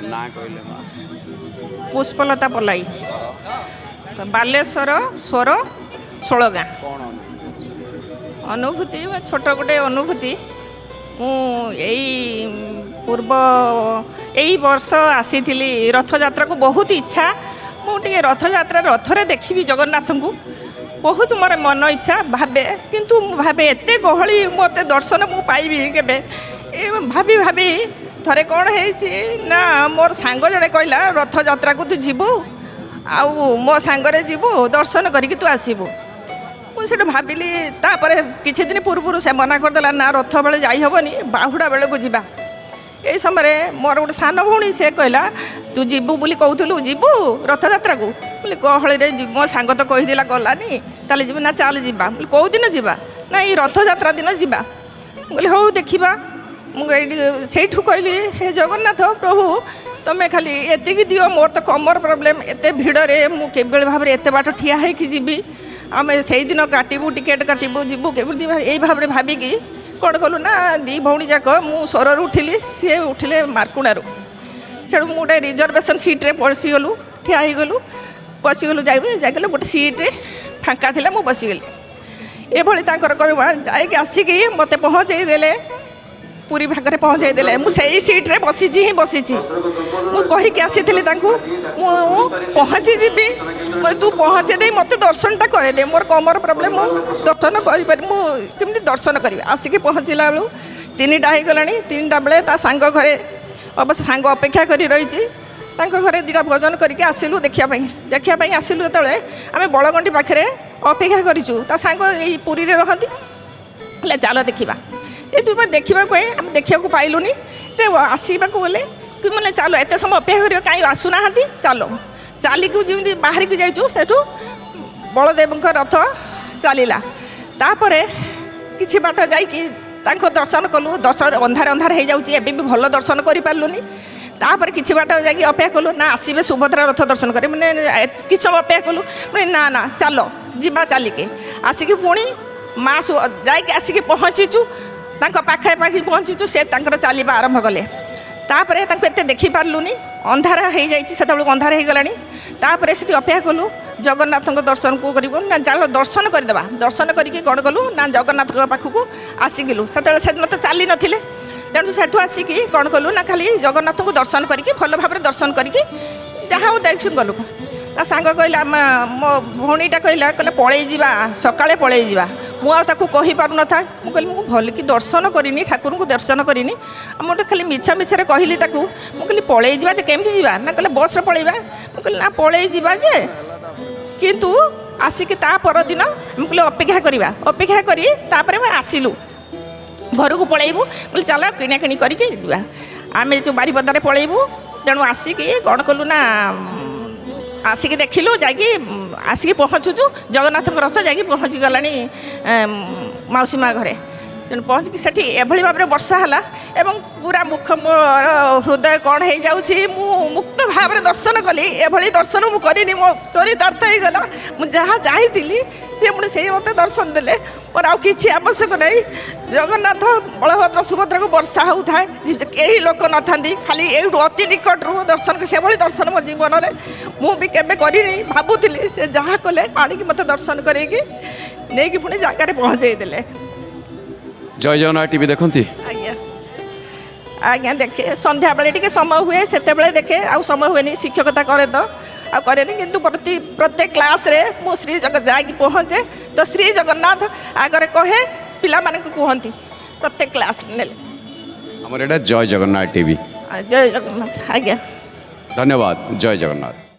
ना कहले माँ पुष्पलता पलाई बालेश्वर स्वर षोलगाँ कौन अनुभूति छोट गोटे अनुभूति मु पूर्व यही वर्ष आसी रथ यात्रा को बहुत इच्छा मुझे रथ यात्रा रथरे देखी जगन्नाथ को बहुत मोर मन इच्छा भावे किंतु भावे एत गहली मत दर्शन मु पाइबी केबे भाभी भाभी थरे कौन है मोर सांग जड़े कहला रथ यात्रा को तू जीवु आउ मो सांगरे जीवु दर्शन करके तू आसबू मुझे भाविली तापर किछि दिन पूर्व से मना करदेला ना रथ बेले जाई हबनी बाहुड़ा बेले को जीवा ए समय मोर गोटे सान भौणी से कहला तू जीवु बोली कहूलु जीवु रथ यात्रा को बोले गहली मो सांग तो कहीदेला गलानी ताले जीव ना चाल जीवा बोले कौ दिन जीवा ना ये रथ यात्रा दिन जीवा बोले हौ देखा मुझे कहली हे जगन्नाथ प्रभु तुम्हें खाली एतिकी दियो मोर तो कमर प्रोब्लेम एत भिड़े मुझे भाव में एत बाट ठिया होगी आम से दिन काटबू टिकेट काटबू जीवू के यही भाव में भाविकी कौन कलु ना दी भौणी जाक मु स्वरु उठिली सी उठिले मार्कुणारू से गोटे रिजर्वेशन सीट्रे पशिगलु ठिया गलु पशिगलु जाइए गोटे सीट्रे फाँका थी मुझे बसीगली एभली जाकि आसिकी मत पहुँचे देले पूरी भागरे पहुँचाई देले मुझे सीट्रे बसी ही बसी मुझे आसी पहुँची जीवी तू पहुँचे दे मत दर्शनटा करे मोर कमर प्रोब्लेम दर्शन कमी दर्शन करी आसिक पहुँचला बेलू 3टा हो गला 3टा बेले सांग घरे अवश्य सांग अपेक्षा कर रही घरे 2टा भोजन करके आसिलु देखापी आसिलु जो आम बड़गंडी पाखे अपेक्षा करूँ सांग यही पुरी रहती चलो देखा ये तुम देखा आम देखा पाइलुनी आसवाक गले कि मैंने चलो एत समय अपेक्षा कर कहीं आसुना चलो चाली जमी बाहर की जाइचु सेठू बलदेव रथ चलला तापर किछि बाट जाइकी दर्शन कलु अंधार अंधार हो जाए भी भल दर्शन कर पार्लुनी तापर किछि बाट जाइए अपेक्षा कलु ना आसबे सुभद्रा रथ दर्शन करे मैंने किछ समय अपेक्षा कलु मैंने ना ना चलो जीवा चलिके आसिक पुणी माँ जाइए आसिक पहुँचीचु पाखे पाखे पहुँचीचु से चलवा आरंभ कले तापर एत देखी पार्लुनी अंधार हो जाए अंधार हो गला तापर से अपेक्षा कलु जगन्नाथ दर्शन को कर ना चल दर्शन करदे दर्शन करके कौन कलु ना जगन्नाथ पाखक आसिकलु से दिन तो चली नथिले तेणु सेठू आसिकी कौन कलु ना खाली जगन्नाथ को दर्शन करके भल भाव दर्शन करके जहाँ देख गलु ता सांग कहला मो भौणीटा कहला कहले पलि जा सकाळे पलि जा मुझे कही पार न था मुझे भल कि दर्शन करनी ठाकुर को दर्शन करनी मुझे खाली मिछ मिछरे कहली मुझे पलि जा केमती जा ना कहले बस पलैबा मुझे ना पलि जा जे किंतु आसिक ता परदिन मुझे अपेक्षा करवा अपेक्षा करी तापर आसिलु घर को पलैबू बोले चल किणा किणी करके आम जो बारीपदारे पलैबू तेणु आसिक कौन कलु ना आसिक देखिलु जाकि आसिक पहुँचुचु जगन्नाथ रथ जाकि पहुँची गला मौसी माँ घरे तेणु पहुँचिकी सेठी एभली भाव में वर्षा है एवं पूरा मुख मोर हृदय कौन हो जाऊँगी मुक्त भाव में दर्शन कली एभली दर्शन मु करिनी मो चरितार्थ हो गला मुझे जहाँ चाहती सी मुझे से मत दर्शन देले और आउ किछि आवश्यक नहीं जगन्नाथ बलभद्र सुभद्रा को वर्षा होता है कई लोक न था खाली यू अति निकटू दर्शन से भली दर्शन मो जीवन में मुझे केवे करिनी भावुली से जहाँ कले आणिकी मत दर्शन करके नहीं पुणी जगार पहुँचे देले। जय जगन्नाथ टीवी देखती आज्ञा आज्ञा देखे संध्या बेले टिके समय हुए से देखे आउ समय हुए शिक्षकता करे तो आ करे किंतु प्रत्येक क्लास रे मु श्री जाकि पहुँचे तो श्री जगन्नाथ आगे कहे पिला माने कहती प्रत्येक क्लास ने जय जगन्नाथ टीवी जय जगन्नाथ आज्ञा धन्यवाद जय जगन्नाथ।